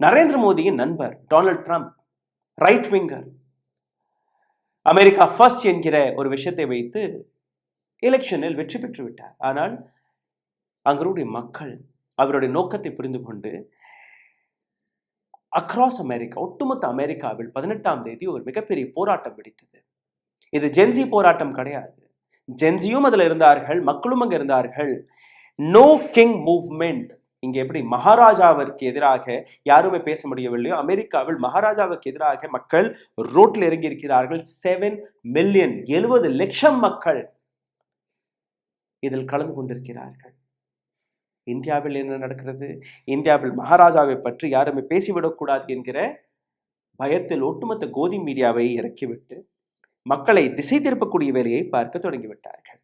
நரேந்திர மோடியின் நண்பர் Donald Trump right winger, America first என்கிற ஒரு விஷயத்தை வைத்து எலெக்ஷனில் வெற்றி பெற்று விட்டார். ஆனால் அங்களுடைய மக்கள் அவருடைய நோக்கத்தை புரிந்து கொண்டு அக்ராஸ் அமெரிக்கா, ஒட்டுமொத்த அமெரிக்காவில் 18ஆம் தேதி ஒரு மிகப்பெரிய போராட்டம் வெடித்தது. இது ஜென்சி போராட்டம் கிடையாது. ஜென்சியும் அதுல இருந்தார்கள், மக்களும் அங்க இருந்தார்கள். No king movement. இங்க எப்படி மகாராஜாவிற்கு எதிராக யாருமே பேச முடியவில்லையோ, அமெரிக்காவில் மகாராஜாவுக்கு எதிராக மக்கள் ரோட்ல இறங்கி இருக்கிறார்கள். 7 மில்லியன், 70 லட்சம் மக்கள் இதில் கலந்து கொண்டிருக்கிறார்கள். இந்தியாவில் என்ன நடக்கிறது? இந்தியாவில் மகாராஜாவை பற்றி யாருமே பேசிவிடக்கூடாது என்கிற பயத்தில் ஒட்டுமொத்த கோதி மீடியாவை இறக்கிவிட்டு மக்களை திசை திருப்பக்கூடிய வேலையை பார்க்க தொடங்கிவிட்டார்கள்.